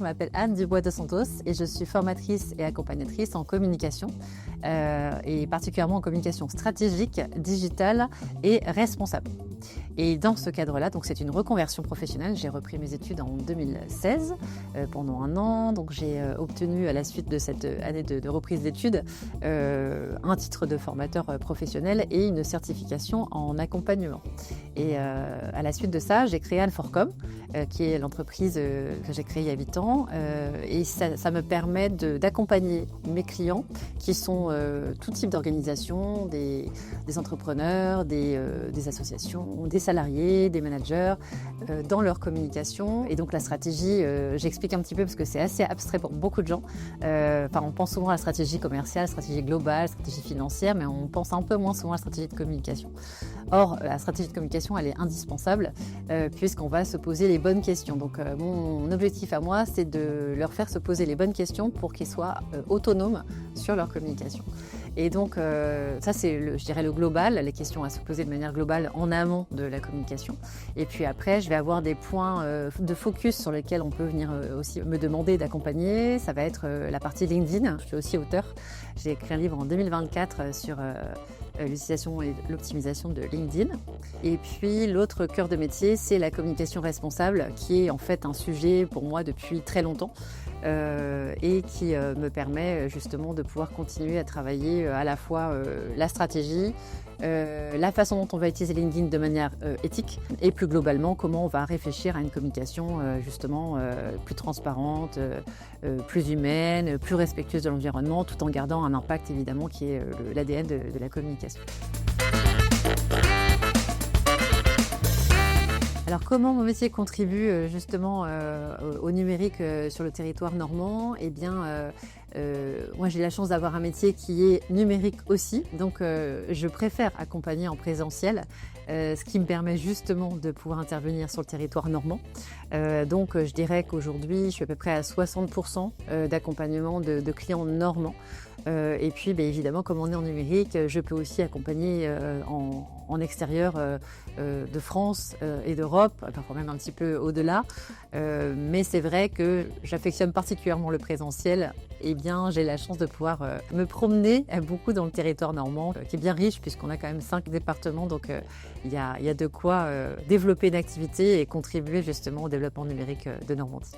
m'appelle Anne Dubois de Santos et je suis formatrice et accompagnatrice en communication et particulièrement en communication stratégique, digitale et responsable. Et dans ce cadre-là, donc c'est une reconversion professionnelle. J'ai repris mes études en 2016 pendant un an. Donc j'ai obtenu à la suite de cette année de reprise d'études un titre de formateur professionnel et une certification en accompagnement. Et à la suite de ça, j'ai créé Anne4Com, qui est l'entreprise que j'ai créée il y a 8 ans. Et ça me permet d'accompagner mes clients qui sont tout type d'organisations, des entrepreneurs, des associations, des salariés, des managers, dans leur communication. Et donc la stratégie, j'explique un petit peu parce que c'est assez abstrait pour beaucoup de gens. On pense souvent à la stratégie commerciale, stratégie globale, stratégie financière, mais on pense un peu moins souvent à la stratégie de communication. Or, la stratégie de communication, elle est indispensable puisqu'on va se poser les bonnes questions. Donc mon objectif à moi, c'est de leur faire se poser les bonnes questions pour qu'ils soient autonomes sur leur communication. Et donc ça c'est je dirais le global, les questions à se poser de manière globale en amont de la communication. Et puis après, je vais avoir des points de focus sur lesquels on peut venir aussi me demander d'accompagner. Ça va être la partie LinkedIn. Je suis aussi auteure. J'ai écrit un livre en 2024 sur l'utilisation et l'optimisation de LinkedIn. Et puis l'autre cœur de métier, c'est la communication responsable, qui est en fait un sujet pour moi depuis très longtemps et qui me permet justement de pouvoir continuer à travailler à la fois la stratégie, la façon dont on va utiliser LinkedIn de manière éthique et plus globalement comment on va réfléchir à une communication justement plus transparente, plus humaine, plus respectueuse de l'environnement tout en gardant un impact évidemment qui est l'ADN de la communication. Alors comment mon métier contribue justement au numérique sur le territoire normand? Eh bien, moi j'ai la chance d'avoir un métier qui est numérique aussi, donc je préfère accompagner en présentiel, ce qui me permet justement de pouvoir intervenir sur le territoire normand. Donc je dirais qu'aujourd'hui je suis à peu près à 60% d'accompagnement de clients normands. Et puis évidemment, comme on est en numérique, je peux aussi accompagner en extérieur de France et d'Europe, parfois même un petit peu au-delà. Mais c'est vrai que j'affectionne particulièrement le présentiel. Eh bien, j'ai la chance de pouvoir me promener beaucoup dans le territoire normand, qui est bien riche puisqu'on a quand même 5 départements. Donc il y a de quoi développer une activité et contribuer justement au développement numérique de Normandie.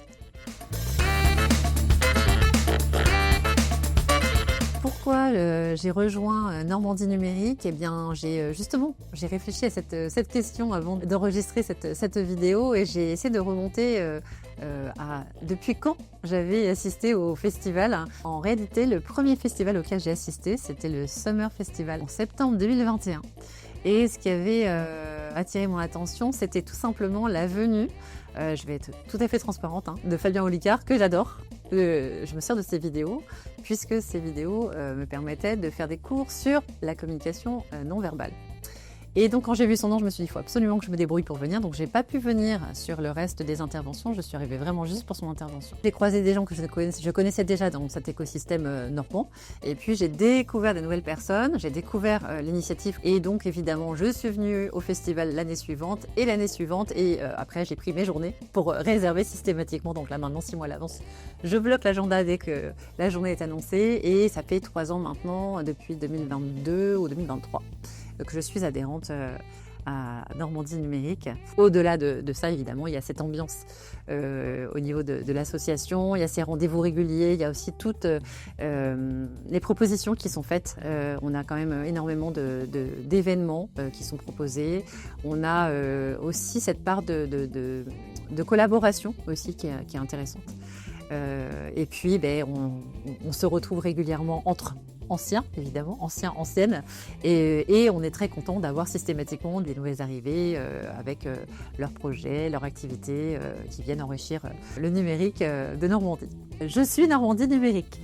Pourquoi j'ai rejoint Normandie Numérique? Eh bien, j'ai réfléchi à cette question avant d'enregistrer cette vidéo et j'ai essayé de remonter depuis quand j'avais assisté au festival. En réalité, le premier festival auquel j'ai assisté, c'était le Summer Festival en septembre 2021. Et ce qui avait attiré mon attention, c'était tout simplement la venue, je vais être tout à fait transparente, de Fabien Olicard, que j'adore. Je me sers de ses vidéos, puisque ces vidéos me permettaient de faire des cours sur la communication non verbale. Et donc quand j'ai vu son nom, je me suis dit, il faut absolument que je me débrouille pour venir. Donc j'ai pas pu venir sur le reste des interventions, je suis arrivée vraiment juste pour son intervention. J'ai croisé des gens que je connaissais déjà dans cet écosystème normand. Et puis j'ai découvert de nouvelles personnes, j'ai découvert l'initiative. Et donc évidemment, je suis venue au festival l'année suivante. Et après j'ai pris mes journées pour réserver systématiquement. Donc là maintenant, 6 mois à l'avance, je bloque l'agenda dès que la journée est annoncée. Et ça fait 3 ans maintenant, depuis 2022 ou 2023. Que je suis adhérente à Normandie Numérique. Au-delà de ça, évidemment, il y a cette ambiance au niveau de l'association, il y a ces rendez-vous réguliers, il y a aussi toutes les propositions qui sont faites. On a quand même énormément d'événements qui sont proposés. On a aussi cette part de collaboration aussi qui est intéressante. Et puis, on se retrouve régulièrement entre anciens, évidemment, anciennes, et on est très content d'avoir systématiquement des nouvelles arrivées avec leurs projets, leurs activités qui viennent enrichir le numérique de Normandie. Je suis Normandie Numérique.